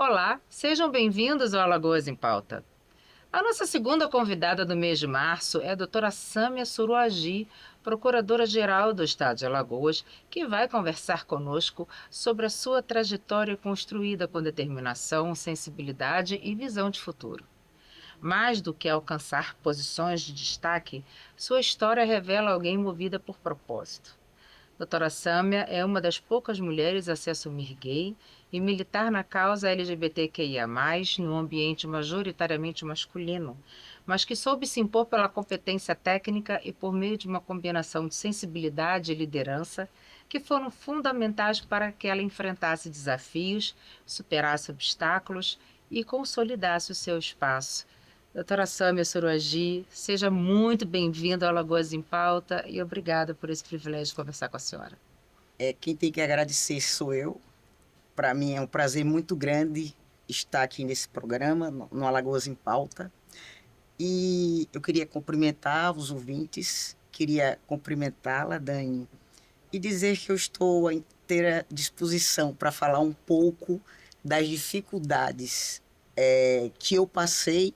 Olá, sejam bem-vindos ao Alagoas em Pauta. A nossa segunda convidada do mês de março é a doutora Sâmia Suruagi, procuradora-geral do Estado de Alagoas, que vai conversar conosco sobre a sua trajetória construída com determinação, sensibilidade e visão de futuro. Mais do que alcançar posições de destaque, sua história revela alguém movida por propósito. Doutora Sâmia é uma das poucas mulheres a se assumir gay e militar na causa LGBTQIA+, num ambiente majoritariamente masculino, mas que soube se impor pela competência técnica e por meio de uma combinação de sensibilidade e liderança que foram fundamentais para que ela enfrentasse desafios, superasse obstáculos e consolidasse o seu espaço. Doutora Sâmia Suruagi, seja muito bem-vinda ao Alagoas em Pauta e obrigada por esse privilégio de conversar com a senhora. Quem tem que agradecer sou eu. Para mim é um prazer muito grande estar aqui nesse programa, no Alagoas em Pauta. E eu queria cumprimentar os ouvintes, queria cumprimentá-la, Dani, e dizer que eu estou à inteira disposição para falar um pouco das dificuldades que eu passei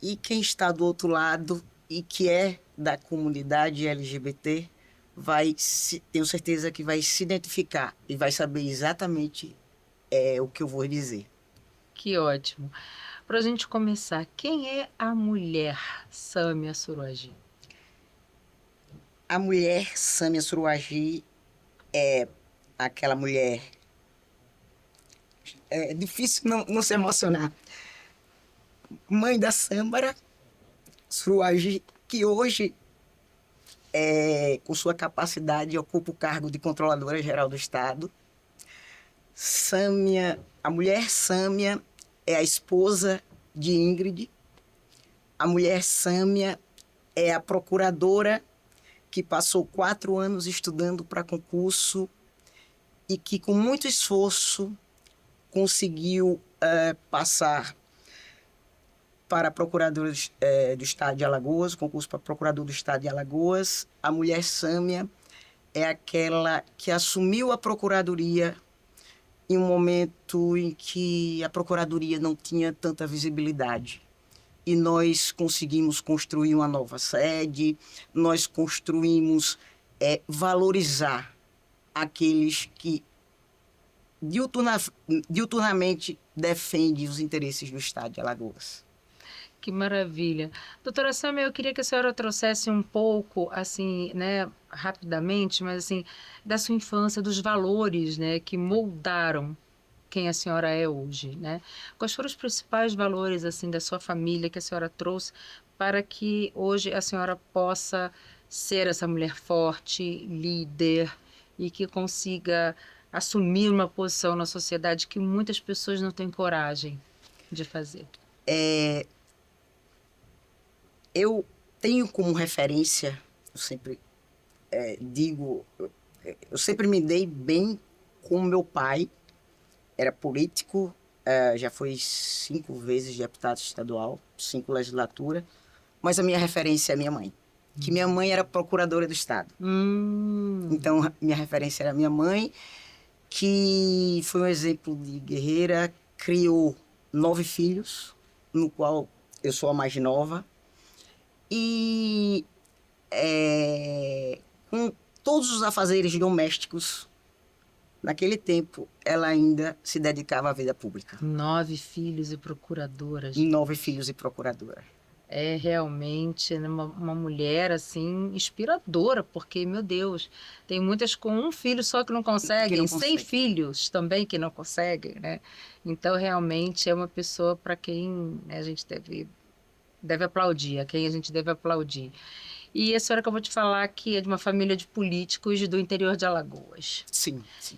e quem está do outro lado e que é da comunidade LGBT tenho certeza que vai se identificar e vai saber exatamente o que eu vou dizer. Que ótimo. Para a gente começar, quem é a mulher Sâmia Suruagi? A mulher Sâmia Suruagi é aquela mulher. É difícil não se emocionar. Mãe da Sâmara Suruagi, que hoje, com sua capacidade, ocupa o cargo de Controladora Geral do Estado. Sâmia, a mulher Sâmia é a esposa de Ingrid. A mulher Sâmia é a procuradora que passou 4 anos estudando para concurso e que, com muito esforço, conseguiu passar para procurador do Estado de Alagoas, concurso para procurador do Estado de Alagoas. A mulher Sâmia é aquela que assumiu a procuradoria em um momento em que a procuradoria não tinha tanta visibilidade. E nós conseguimos construir uma nova sede, nós construímos valorizar aqueles que diuturnamente defendem os interesses do Estado de Alagoas. Que maravilha. Doutora Sâmia, eu queria que a senhora trouxesse um pouco, assim, né, rapidamente, mas assim, da sua infância, dos valores, né, que moldaram quem a senhora é hoje, né? Quais foram os principais valores, assim, da sua família que a senhora trouxe para que hoje a senhora possa ser essa mulher forte, líder e que consiga assumir uma posição na sociedade que muitas pessoas não têm coragem de fazer? Eu tenho como referência, eu sempre digo, eu sempre me dei bem com meu pai, era político, já foi 5 vezes deputado estadual, 5 legislaturas, mas a minha referência é minha mãe, que minha mãe era procuradora do Estado. Então, minha referência era minha mãe, que foi um exemplo de guerreira, criou 9 filhos, no qual eu sou a mais nova, e com todos os afazeres domésticos, naquele tempo, ela ainda se dedicava à vida pública. 9 filhos e procuradoras. 9 filhos e procuradora. É realmente, né, uma mulher assim inspiradora, porque, meu Deus, tem muitas com um filho só que não conseguem, 100 filhos também que não conseguem, né? Então, realmente é uma pessoa para quem, né, a gente deve aplaudir, a quem a gente deve aplaudir. E a senhora que eu vou te falar que é de uma família de políticos do interior de Alagoas. Sim, sim.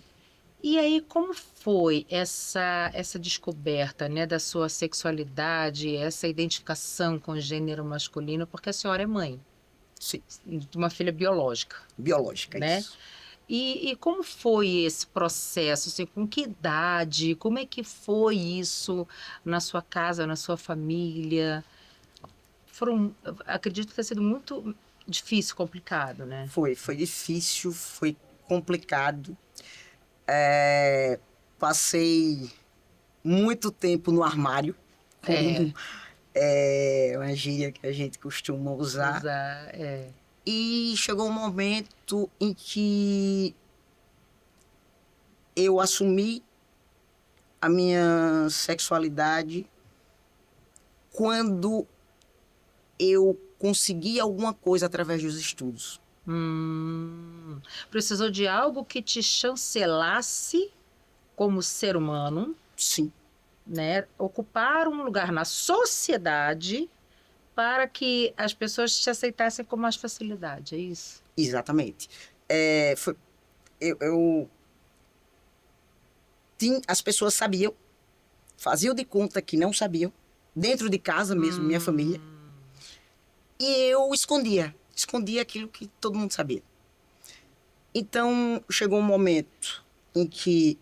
E aí, como foi essa descoberta, né, da sua sexualidade, essa identificação com o gênero masculino, porque a senhora é mãe, Sim. de uma filha biológica, Biológica, né? isso. E como foi esse processo, assim, com que idade, como é que foi isso na sua casa, na sua família? Acredito que tenha sido muito difícil, complicado, né? Foi difícil, foi complicado. Passei muito tempo no armário, É, como é uma gíria que a gente costuma usar. usar, é. E chegou um momento em que eu assumi a minha sexualidade quando eu consegui alguma coisa através dos estudos. Hum, precisou de algo que te chancelasse como ser humano, Sim, né? Ocupar um lugar na sociedade para que as pessoas te aceitassem com mais facilidade, é isso? exatamente. Eu tinha, as pessoas sabiam, faziam de conta que não sabiam, dentro de casa mesmo, minha família, Hum, e eu escondia aquilo que todo mundo sabia. Então, chegou um momento em que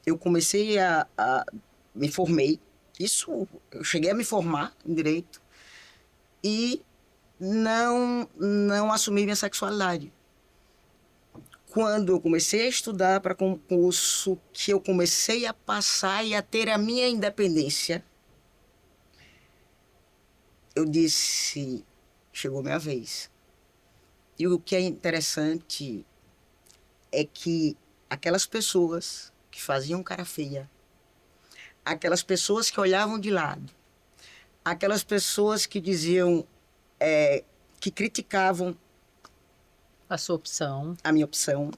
eu comecei me formei, isso, eu cheguei a me formar em direito e não assumi minha sexualidade. Quando eu comecei a estudar para concurso, que eu comecei a passar e a ter a minha independência, eu disse, chegou minha vez. E o que é interessante é que aquelas pessoas que faziam cara feia, aquelas pessoas que olhavam de lado, aquelas pessoas que diziam, que criticavam a sua opção. a minha opção,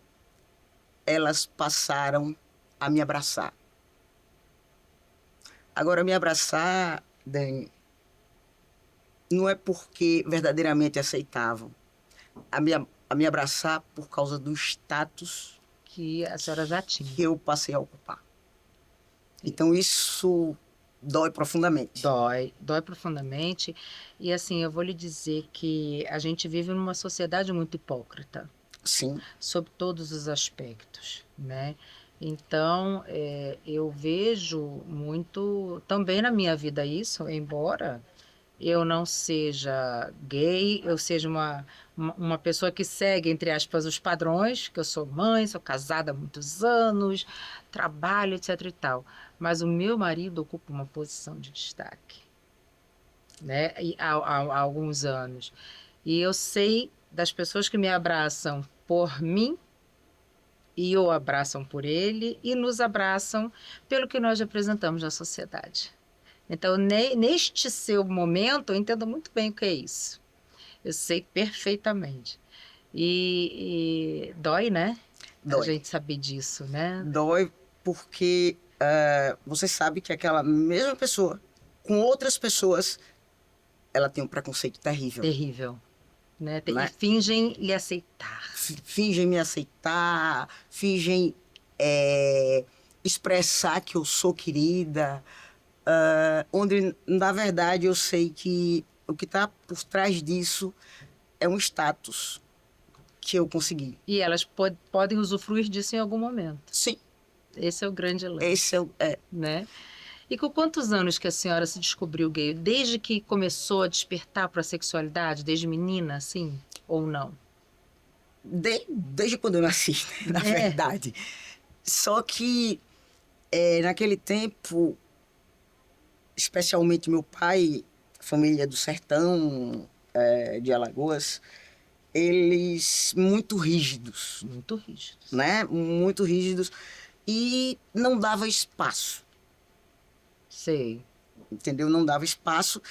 elas passaram a me abraçar. Agora, me abraçar, Dani, não é porque verdadeiramente aceitavam, a me abraçar por causa do status Que a senhora já tinha. que eu passei a ocupar. Então, isso dói profundamente. Dói, dói profundamente. E assim, eu vou lhe dizer que a gente vive numa sociedade muito hipócrita, Sim, sob todos os aspectos, né? Então, eu vejo muito também na minha vida isso, embora eu não seja gay, eu seja uma pessoa que segue, entre aspas, os padrões, que eu sou mãe, sou casada há muitos anos, trabalho, etc e tal. Mas o meu marido ocupa uma posição de destaque, né? E há alguns anos. E eu sei das pessoas que me abraçam por mim e o abraçam por ele e nos abraçam pelo que nós representamos na sociedade. Então, neste seu momento, eu entendo muito bem o que é isso. Eu sei perfeitamente. E dói, né? A dói. gente saber disso, né? Dói porque você sabe que aquela mesma pessoa, com outras pessoas, ela tem um preconceito terrível, Terrível, né? E né? fingem lhe aceitar. Fingem me aceitar, fingem é, expressar que eu sou querida, onde, na verdade, eu sei que o que está por trás disso é um status que eu consegui. E elas podem usufruir disso em algum momento. Sim, Esse é o grande esse lance, é, né? E com quantos anos que a senhora se descobriu gay? Desde que começou a despertar para a sexualidade? Desde menina, assim? Ou não? desde quando eu nasci, na É, verdade. Só que naquele tempo, especialmente meu pai, família do sertão, de Alagoas, eles muito rígidos, muito rígidos. né? Muito rígidos e não dava espaço, Sei. entendeu? Não dava espaço.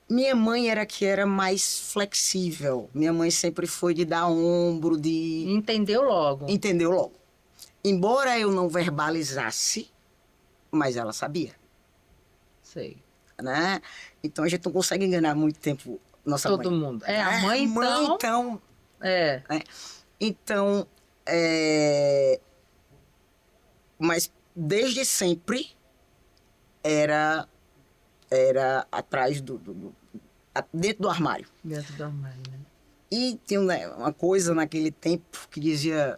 Minha mãe era que era mais flexível. Minha mãe sempre foi de dar ombro, de Entendeu logo. entendeu logo. Embora eu não verbalizasse, mas ela sabia, Sei. né? Então a gente não consegue enganar muito tempo nossa Todo mãe. mundo. É, a É, mãe, mãe, então. então, É, né? Então, é, mas desde sempre era atrás dentro do armário. dentro do armário, né? E tinha né, uma coisa naquele tempo que dizia,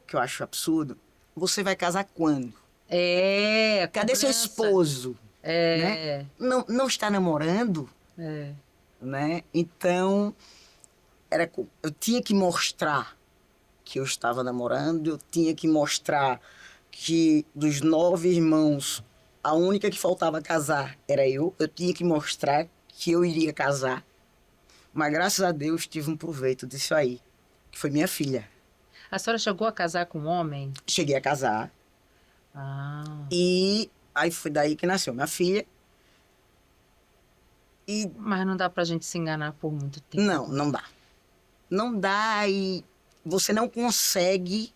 que eu acho absurdo, você vai casar quando? É, Cadê seu cobrança. esposo? Né? É, Não está namorando? é. Né? Então, eu tinha que mostrar que eu estava namorando, eu tinha que mostrar que dos 9 irmãos, a única que faltava casar era eu. Eu tinha que mostrar que eu iria casar. Mas graças a Deus tive um proveito disso aí, que foi minha filha. A senhora chegou a casar com um homem? Cheguei a casar Ah, e aí foi daí que nasceu minha filha. E mas não dá pra gente se enganar por muito não, tempo. não dá. Não dá e você não consegue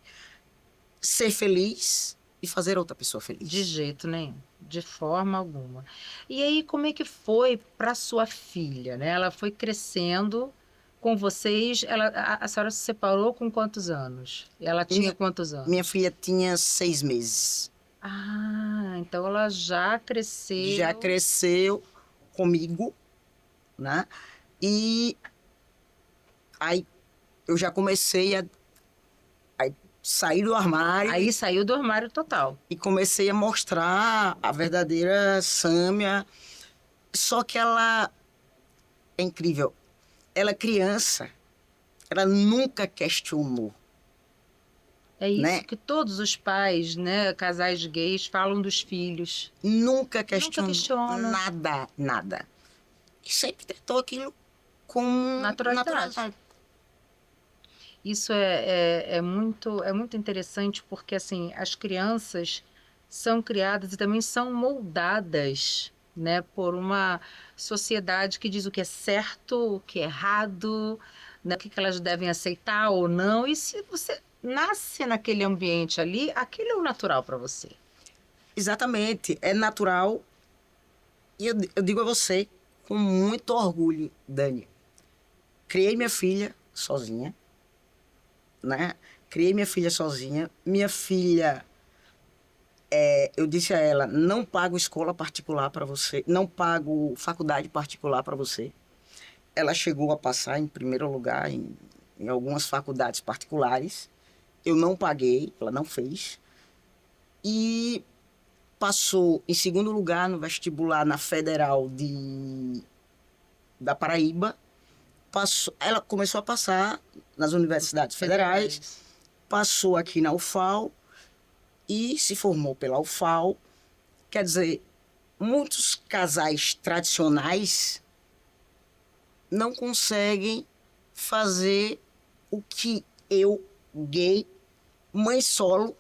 ser feliz e fazer outra pessoa De feliz. jeito nenhum, de forma alguma. E aí, como é que foi para sua filha, né? Ela foi crescendo com vocês. A senhora se separou com quantos anos? Ela tinha Minha, quantos minha anos? filha tinha 6 meses. Ah, então ela já Já cresceu. cresceu comigo, né? E aí eu já comecei a sair do armário Aí saiu do armário total. e comecei a mostrar a verdadeira Sâmia. Só que ela é incrível. Ela é criança, ela nunca questionou, É isso né? que todos os pais, né, casais gays falam dos filhos. Nunca Nunca questionou questionam. nada, nada. E sempre tratou aquilo com Naturalidade. naturalidade. Isso é muito interessante porque assim as crianças são criadas e também são moldadas, né, por uma sociedade que diz o que é certo, o que é errado, né, o que que elas devem aceitar ou não. E se você nasce naquele ambiente ali, aquele é o natural para você. Exatamente, é natural. E eu digo a você, com muito orgulho, Dani, criei minha filha sozinha, né? Criei minha filha sozinha. Minha filha, eu disse a ela, não pago escola particular para você, não pago faculdade particular para você. Ela chegou a passar em primeiro lugar em algumas faculdades particulares. Eu não paguei, ela não fez. E passou em segundo lugar no vestibular na Federal da Paraíba. Passou, ela começou a passar nas universidades federais, Federais. passou aqui na UFAL e se formou pela UFAL. Quer dizer, muitos casais tradicionais não conseguem fazer o que eu, gay, mãe solo,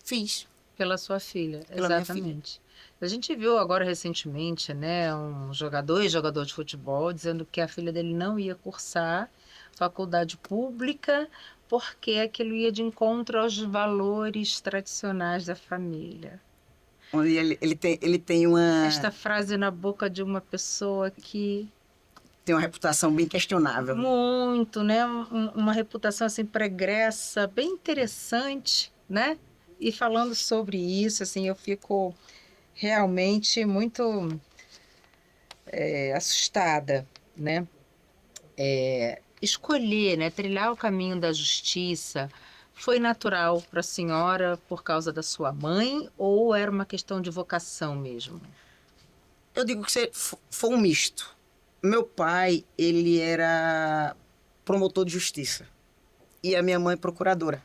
fiz Pela sua filha, pela minha filha. exatamente. A gente viu agora recentemente, né, um jogador de futebol, dizendo que a filha dele não ia cursar faculdade pública porque aquilo ia de encontro aos valores tradicionais da família. Onde ele tem Esta frase na boca de uma pessoa que tem uma reputação bem questionável. muito, né, uma reputação assim pregressa, bem interessante, né? E falando sobre isso, assim, eu fico realmente muito assustada, né? Escolher, né, trilhar o caminho da justiça foi natural para a senhora por causa da sua mãe ou era uma questão de vocação mesmo? Eu digo que foi um misto. Meu pai, ele era promotor de justiça e a minha mãe procuradora.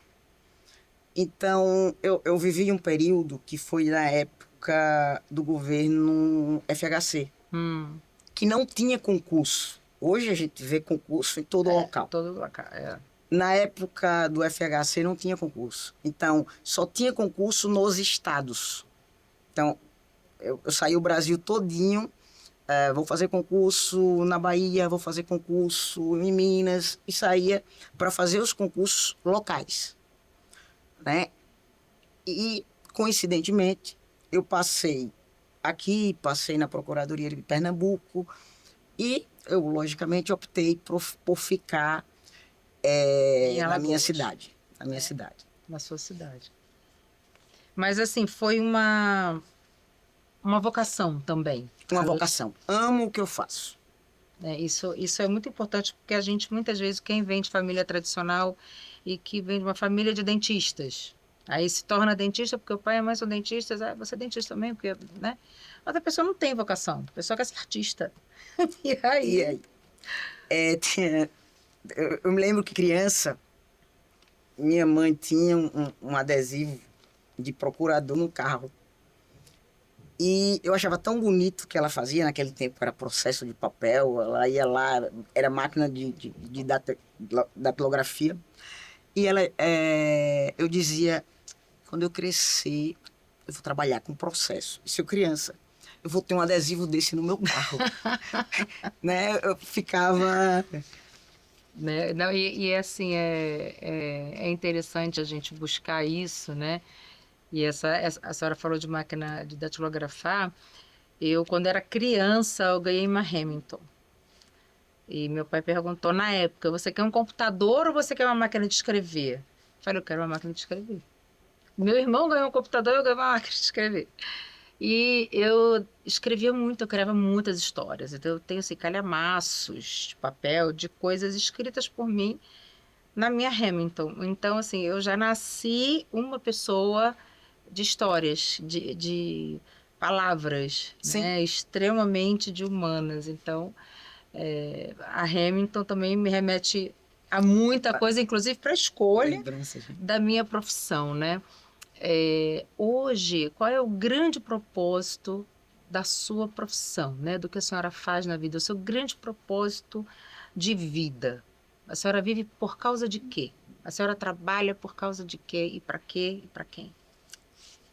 Então, eu vivi um período que foi na época do governo FHC, Hum, que não tinha concurso. Hoje a gente vê concurso em todo local. todo local. É. Na época do FHC não tinha concurso. Então, só tinha concurso nos estados. Então, eu saí o Brasil todinho. Vou fazer concurso na Bahia, vou fazer concurso em Minas, e saía para fazer os concursos locais, né? E, coincidentemente, eu passei aqui, passei na Procuradoria de Pernambuco, e eu, logicamente, optei por ficar Em na minha Alagoas, cidade, na minha cidade. na sua cidade. Mas assim, foi uma vocação também. Uma vocação. Amo o que eu faço. Isso é muito importante porque a gente, muitas vezes, quem vem de família tradicional e que vem de uma família de dentistas, aí se torna dentista porque o pai e a mãe são dentistas, você é dentista também, porque, né? Mas a pessoa não tem vocação, a pessoa quer ser artista. E E aí, aí, eu me lembro que criança, minha mãe tinha um adesivo de procurador no carro. E eu achava tão bonito o que ela fazia naquele tempo, era processo de papel, ela ia lá, era máquina de datilografia. E eu dizia, quando eu crescer, eu vou trabalhar com processo. E se eu criança, eu vou ter um adesivo desse no meu carro. Né? Eu ficava... Né? Não, e assim, é interessante a gente buscar isso, né? E a senhora falou de máquina de datilografar. Eu, quando era criança, eu ganhei uma Hamilton. E meu pai perguntou na época, você quer um computador ou você quer uma máquina de escrever? Eu falei, eu quero uma máquina de escrever. Meu irmão ganhou um computador, eu ganhei uma máquina de escrever. E eu escrevia muito, eu criava muitas histórias. Então eu tenho assim, calhamaços de papel, de coisas escritas por mim na minha Hamilton. Então, assim, eu já nasci uma pessoa de histórias, de palavras, Sim, né, extremamente de humanas. Então, a Hamilton também me remete a muita coisa, inclusive para a escolha lembranças. Né? da minha profissão, né? Hoje, qual é o grande propósito da sua profissão, né? Do que a senhora faz na vida, o seu grande propósito de vida? A senhora vive por causa de quê? A senhora trabalha por causa de quê? E para quê? E para quem?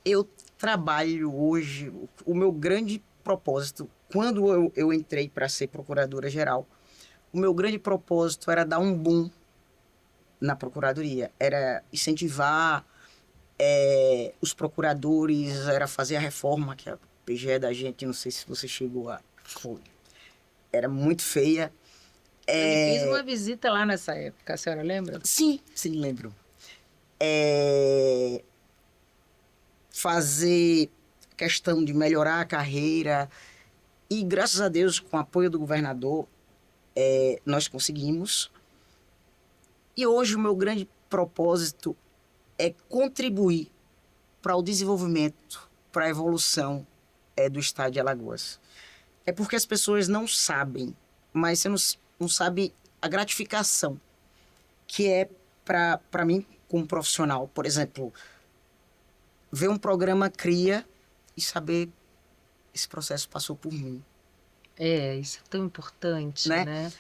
Eu trabalho hoje, o meu grande propósito, quando eu entrei para ser procuradora-geral, o meu grande propósito era dar um boom na procuradoria, era incentivar os procuradores, era fazer a reforma, que a PGE da gente, não sei se você chegou a... Foi. Era muito feia. Eu lhe fiz uma visita lá nessa época, a senhora lembra? Sim, sim, lembro. É, fazer questão de melhorar a carreira. E graças a Deus, com o apoio do governador, nós conseguimos. E hoje o meu grande propósito é contribuir para o desenvolvimento, para a evolução do estado de Alagoas. É porque as pessoas não sabem, mas você não sabe a gratificação que é para mim como profissional. Por exemplo, ver um programa CRIA e saber esse processo passou por mim, Isso é tão importante, né? né?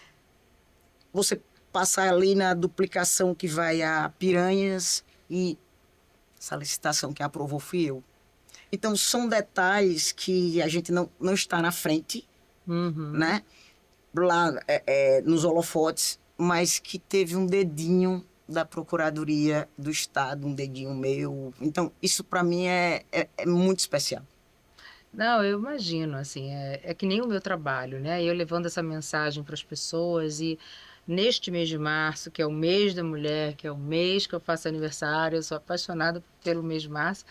Você passar ali na duplicação que vai a Piranhas e essa licitação que aprovou fui eu. Então, são detalhes que a gente não está na frente, Uhum. né? Lá nos holofotes, mas que teve um dedinho da Procuradoria do Estado, um dedinho meu. Então, isso para mim é muito especial. Não, eu imagino, assim, é que nem o meu trabalho, né? Eu levando essa mensagem para as pessoas e neste mês de março, que é o mês da mulher, que é o mês que eu faço aniversário, eu sou apaixonada pelo mês de março,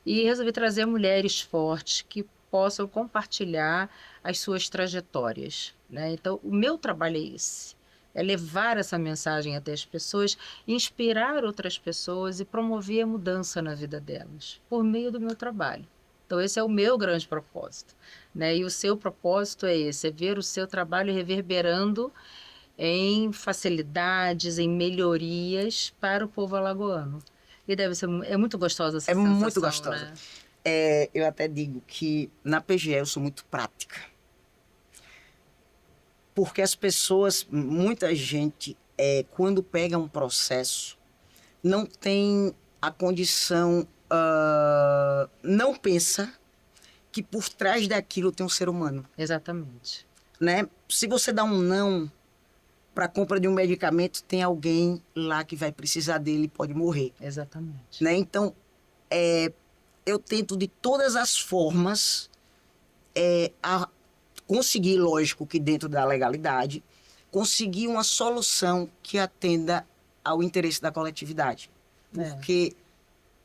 e resolvi trazer mulheres fortes que possam compartilhar as suas trajetórias, né? Então, o meu trabalho é esse. É levar essa mensagem até as pessoas, inspirar outras pessoas e promover a mudança na vida delas, por meio do meu trabalho. Então, esse é o meu grande propósito, né? E o seu propósito é esse, é ver o seu trabalho reverberando em facilidades, em melhorias para o povo alagoano. E deve ser, é muito gostosa essa É muito sensação, gostosa. né? Eu até digo que na PGE eu sou muito prática. Porque as pessoas, muita gente, quando pega um processo, não tem a condição, não pensa que por trás daquilo tem um ser humano, Exatamente. né? Se você dá um não para a compra de um medicamento, tem alguém lá que vai precisar dele e pode morrer, Exatamente. né? Então, eu tento de todas as formas conseguir, lógico que dentro da legalidade, conseguir uma solução que atenda ao interesse da coletividade. É. Porque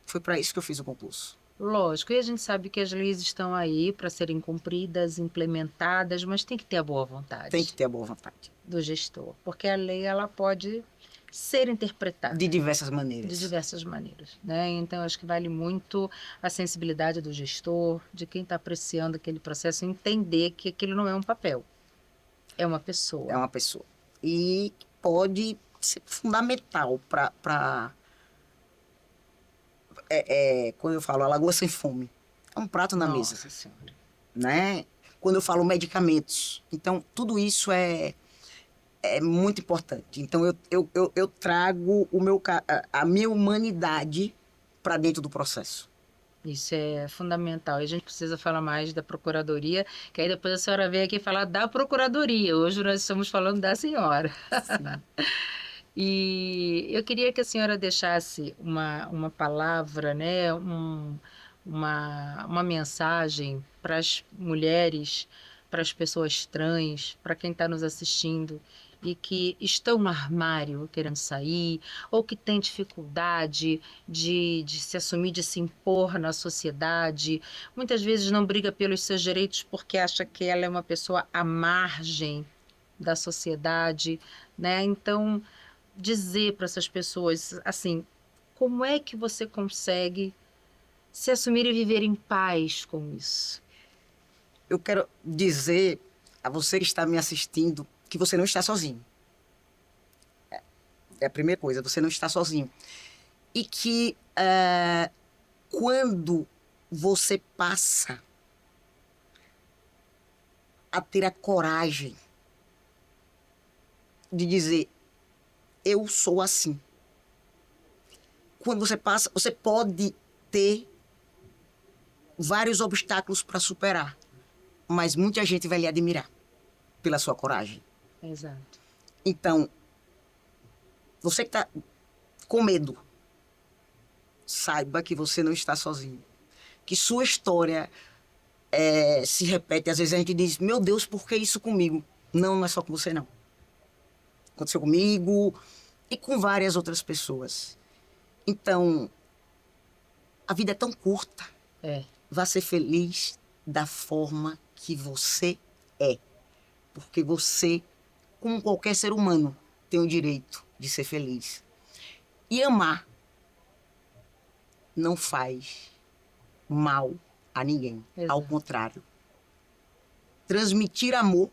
foi para isso que eu fiz o concurso. Lógico, e a gente sabe que as leis estão aí para serem cumpridas, implementadas, mas tem que ter a boa Tem que vontade ter a boa vontade. do gestor, porque a lei ela pode ser De interpretada diversas de maneiras. diversas maneiras, né? Então acho que vale muito a sensibilidade do gestor, de quem está apreciando aquele processo, entender que aquilo não é um papel, é uma É pessoa. uma pessoa. E pode ser fundamental para quando eu falo Alagoas sem fome, é um prato na mesa, Nossa Senhora. né? Quando eu falo medicamentos. Então, tudo isso é muito importante. Então, eu trago a minha humanidade para dentro do processo. Isso é fundamental. E a gente precisa falar mais da Procuradoria, que aí depois a senhora vem aqui falar da Procuradoria. Hoje nós estamos falando da senhora. Sim. E eu queria que a senhora deixasse uma palavra, né, uma mensagem para as mulheres, para as pessoas trans, para quem está nos assistindo e que estão no armário querendo sair, ou que tem dificuldade de se assumir, de se impor na sociedade. Muitas vezes não briga pelos seus direitos porque acha que ela é uma pessoa à margem da sociedade, né? Então, dizer para essas pessoas assim, como é que você consegue se assumir e viver em paz com isso? Eu quero dizer a você que está me assistindo que você não está sozinho. É a primeira coisa, você não está sozinho. E que quando você passa a ter a coragem de dizer, eu sou assim. Quando você passa, você pode ter vários obstáculos para superar, mas muita gente vai lhe admirar pela sua coragem. Exato. Então, você que está com medo, saiba que você não está sozinho. Que sua história se repete. Às vezes a gente diz, meu Deus, por que isso comigo? Não, não é só com você, não. Aconteceu comigo e com várias outras pessoas. Então, a vida é tão curta. É, Vá ser feliz da forma que você é. Porque você, como qualquer ser humano, tem o direito de ser feliz. E amar não faz mal a ninguém. Ao exato. contrário. Transmitir amor,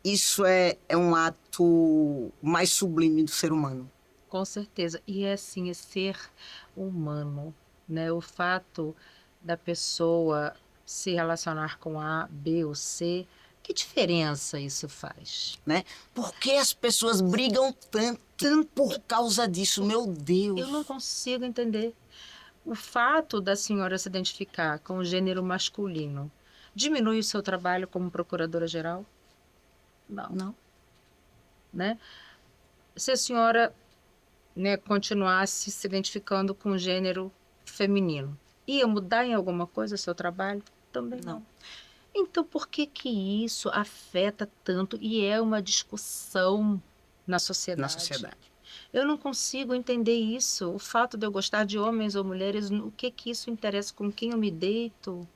isso é um ato mais sublime do ser humano. Com certeza. E é assim, é ser humano, né? O fato da pessoa se relacionar com A, B ou C, que diferença isso faz? Né? Por que as pessoas brigam tanto por causa disso? Meu Eu não Deus! consigo entender. O fato da senhora se identificar com o gênero masculino diminui o seu trabalho como procuradora-geral? Não, Não. né? Se a senhora, né, continuasse se identificando com o gênero feminino, ia mudar em alguma coisa o seu trabalho? Também Não. não. Então, por que que isso afeta tanto e é uma discussão na Na sociedade? sociedade. Eu não consigo entender isso. O fato de eu gostar de homens ou mulheres, o que que isso interessa com quem eu me deito,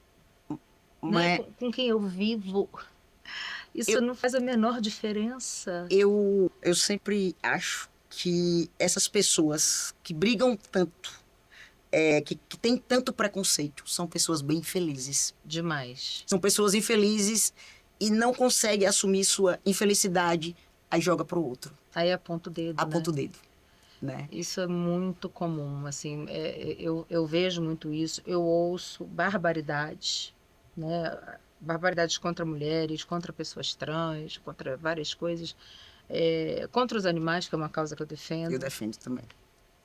né? Mas Com quem eu vivo? Isso eu, não faz a menor diferença. eu sempre acho que essas pessoas que brigam tanto, que têm tanto preconceito, são pessoas bem felizes. Demais. São pessoas infelizes e não conseguem assumir sua infelicidade, aí joga pro outro, Aí aponta o dedo, aponta né? o dedo, né? Isso é muito comum, assim, eu vejo muito isso, eu ouço barbaridades, né? Barbaridades contra mulheres, contra pessoas trans, contra várias coisas, contra os animais, que é uma causa que eu Eu defendo, defendo também.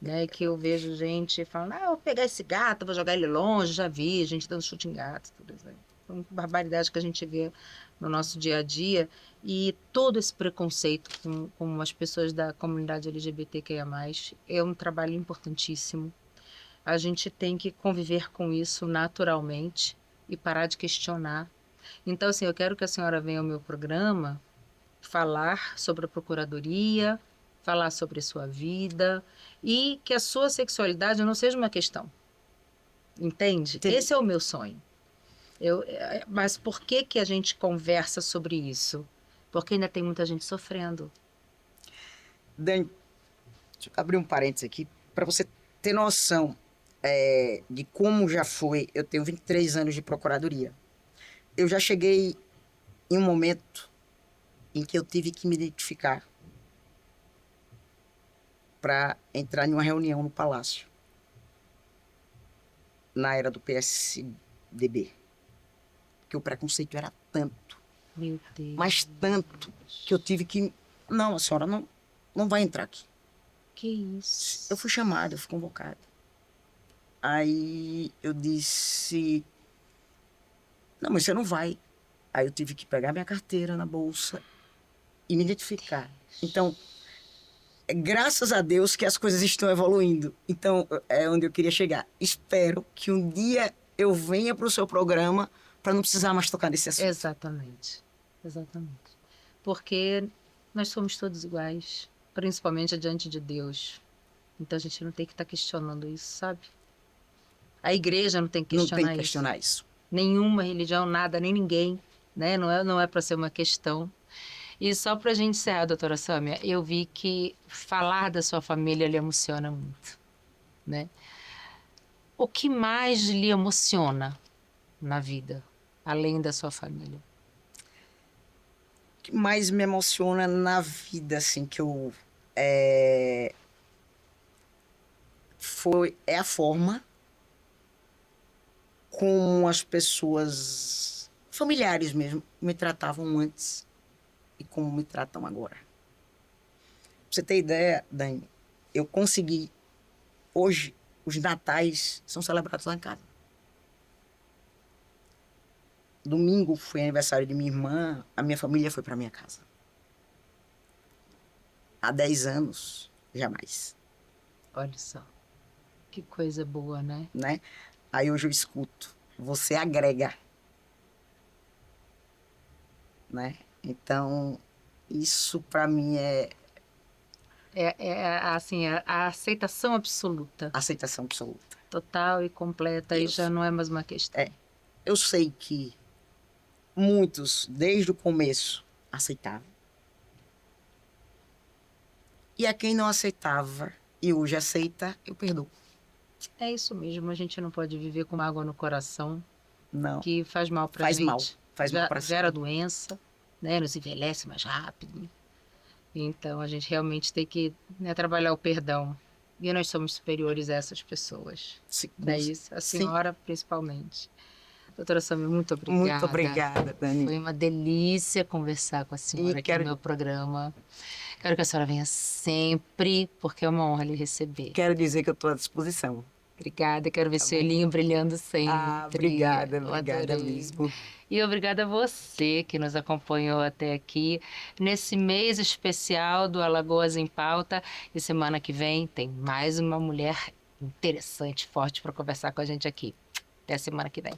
né? Que eu vejo gente falando, eu vou pegar esse gato, vou jogar ele longe, já vi gente dando chute em gato, tudo isso aí. São barbaridades que a gente vê no nosso dia a dia e todo esse preconceito com as pessoas da comunidade LGBTQIA+, é um trabalho importantíssimo. A gente tem que conviver com isso naturalmente e parar de questionar. Então, assim, eu quero que a senhora venha ao meu programa falar sobre a procuradoria, falar sobre a sua vida e que a sua sexualidade não seja uma questão. Entende? Entendi. Esse é o meu sonho. Mas por que que a gente conversa sobre isso? Porque ainda tem muita gente sofrendo. Dani, deixa eu abrir um parênteses aqui, para você ter noção de como já foi. Eu tenho 23 anos de procuradoria. Eu já cheguei em um momento em que eu tive que me identificar para entrar em uma reunião no Palácio, na era do PSDB. Porque o preconceito era tanto, Meu Deus. mas tanto, que eu tive que... Não, a senhora não vai entrar aqui. Que isso? Eu fui chamada, eu fui convocada. Aí eu disse... Não, mas você não vai. Aí eu tive que pegar minha carteira na bolsa e me identificar. Então, graças a Deus que as coisas estão evoluindo. Então, é onde eu queria chegar. Espero que um dia eu venha para o seu programa para não precisar mais tocar nesse assunto. Exatamente. Exatamente. Porque nós somos todos iguais, principalmente diante de Deus. Então a gente não tem que estar questionando isso, sabe? A igreja não tem que Não questionar tem que isso. questionar isso. Nenhuma religião, nada, nem ninguém, né? Não é para ser uma questão. E só para a gente encerrar, doutora Sâmia, eu vi que falar da sua família lhe emociona muito, né? O que mais lhe emociona na vida, além da sua família? O que mais me emociona na vida, assim, que eu... É a forma como as pessoas, familiares mesmo, me tratavam antes e como me tratam agora. Pra você ter ideia, Dani, eu consegui... Hoje, os natais são celebrados lá em casa. Domingo foi aniversário de minha irmã, a minha família foi para minha casa. Há 10 anos, jamais, Olha só, que coisa boa, né? né? Aí hoje eu escuto, você agrega, né? Então, isso para mim é Assim, a aceitação absoluta, aceitação absoluta. total e completa, e Eu, já não é mais uma questão. eu sei que muitos, desde o começo, aceitavam. E a quem não aceitava e hoje aceita, eu perdoo. É isso mesmo, a gente não pode viver com mágoa no coração, Não, que faz mal pra faz mal. gente. Faz mal para Gera doença, né? Nos envelhece mais rápido. Então a gente realmente tem que, né, trabalhar o perdão. E nós somos superiores a essas pessoas. Não é isso? A Sim. senhora, principalmente. Doutora Sâmia, muito obrigada. Muito obrigada, Dani. Foi uma delícia conversar com a senhora E aqui no meu programa. Quero que a senhora venha sempre, porque é uma honra lhe receber. Quero dizer que eu estou à disposição. Obrigada, quero ver seu olhinho brilhando sempre. Obrigada, Eu obrigada adorei. mesmo. E obrigada a você que nos acompanhou até aqui, nesse mês especial do Alagoas em Pauta. E semana que vem tem mais uma mulher interessante, forte para conversar com a gente aqui. Até a semana que vem.